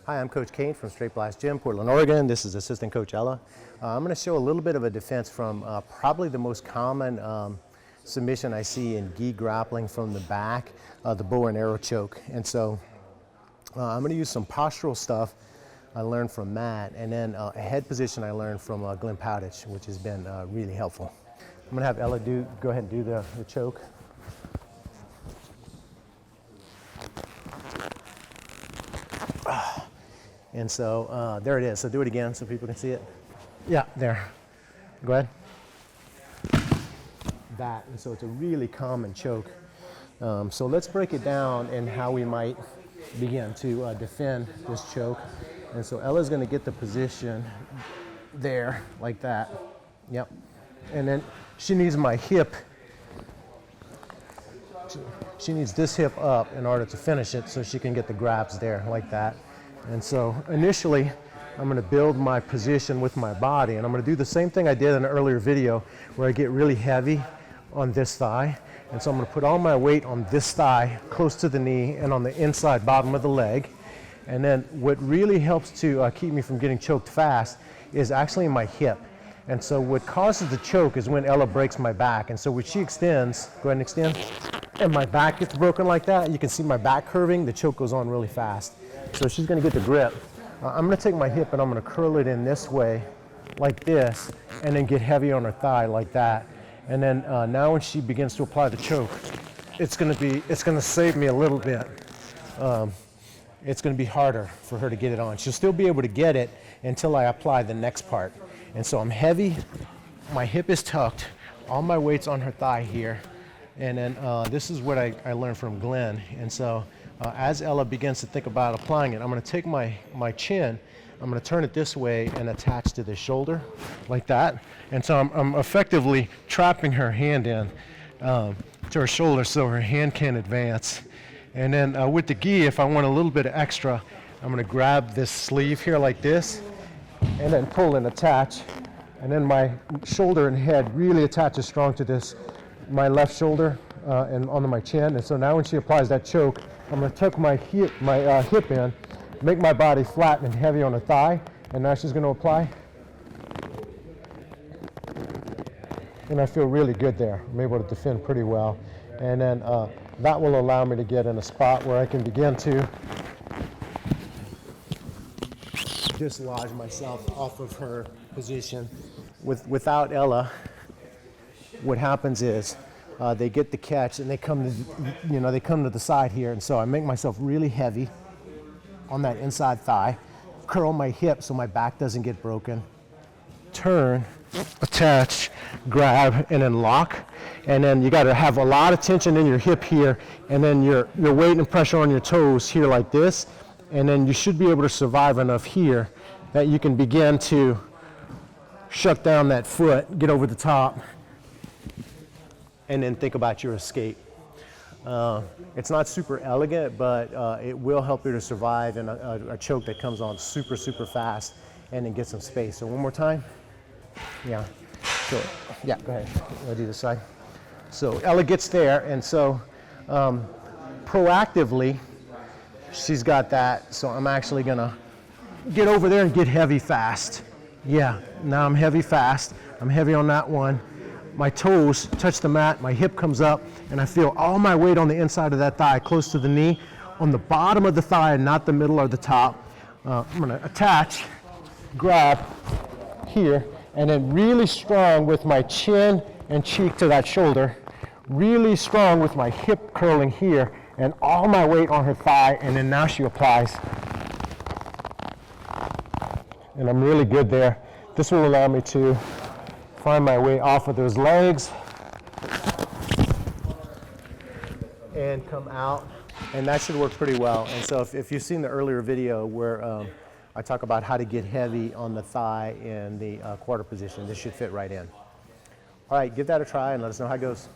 Hi, I'm Coach Kane from Straight Blast Gym, Portland, Oregon. This is Assistant Coach Ella. I'm going to show a little bit of a defense from probably the most common submission I see in gi grappling from the back, the bow and arrow choke. And so I'm going to use some postural stuff I learned from Matt, and then a head position I learned from Glenn Powditch, which has been really helpful. I'm going to have Ella go ahead and do the choke. And so there it is. So do it again so people can see it. Yeah, there. Go ahead. That. And so it's a really common choke. So let's break it down and how we might begin to defend this choke. And so Ella's going to get the position there, like that. Yep. And then she needs my hip. She needs this hip up in order to finish it so she can get the grabs there, like that. And so initially, I'm going to build my position with my body, and I'm going to do the same thing I did in an earlier video where I get really heavy on this thigh. And so I'm going to put all my weight on this thigh, close to the knee, and on the inside bottom of the leg. And then what really helps to keep me from getting choked fast is actually my hip. And so what causes the choke is when Ella breaks my back. And so when she extends, go ahead and extend, and my back gets broken like that, you can see my back curving, the choke goes on really fast. So she's going to get the grip. I'm going to take my hip and I'm going to curl it in this way, like this, and then get heavy on her thigh like that. And then now when she begins to apply the choke, it's going to save me a little bit. It's going to be harder for her to get it on. She'll still be able to get it until I apply the next part. And so I'm heavy, my hip is tucked, all my weight's on her thigh here. And then this is what I learned from Glenn. And so as Ella begins to think about applying it, I'm going to take my chin, I'm going to turn it this way and attach to the shoulder like that. And so I'm effectively trapping her hand in to her shoulder so her hand can't advance. And then with the gi, if I want a little bit of extra, I'm going to grab this sleeve here like this and then pull and attach. And then my shoulder and head really attaches strong to this, my left shoulder and onto my chin. And so now when she applies that choke, I'm going to tuck my hip in, make my body flat and heavy on her thigh, and now she's going to apply. And I feel really good there. I'm able to defend pretty well. And then that will allow me to get in a spot where I can begin to dislodge myself off of her position. Without Ella, what happens is they get the catch and they come to the side here, and so I make myself really heavy on that inside thigh, curl my hip so my back doesn't get broken, turn, attach, grab, and then lock. And then you got to have a lot of tension in your hip here, and then your weight and pressure on your toes here like this, and then you should be able to survive enough here that you can begin to shut down that foot, get over the top, and then think about your escape. It's not super elegant, but it will help you to survive in a choke that comes on super, super fast and then get some space. So one more time. Yeah. So, yeah, go ahead. I'll do this side. So Ella gets there, and so proactively, she's got that. So I'm actually going to get over there and get heavy fast. Yeah, now I'm heavy fast. I'm heavy on that one. My toes touch the mat, my hip comes up, and I feel all my weight on the inside of that thigh, close to the knee, on the bottom of the thigh, not the middle or the top. I'm going to attach, grab here, and then really strong with my chin and cheek to that shoulder, really strong with my hip curling here, and all my weight on her thigh, and then now she applies. And I'm really good there. This will allow me to find my way off of those legs and come out, and that should work pretty well. And so if you've seen the earlier video where I talk about how to get heavy on the thigh in the quarter position, this should fit right in. All right, give that a try and let us know how it goes.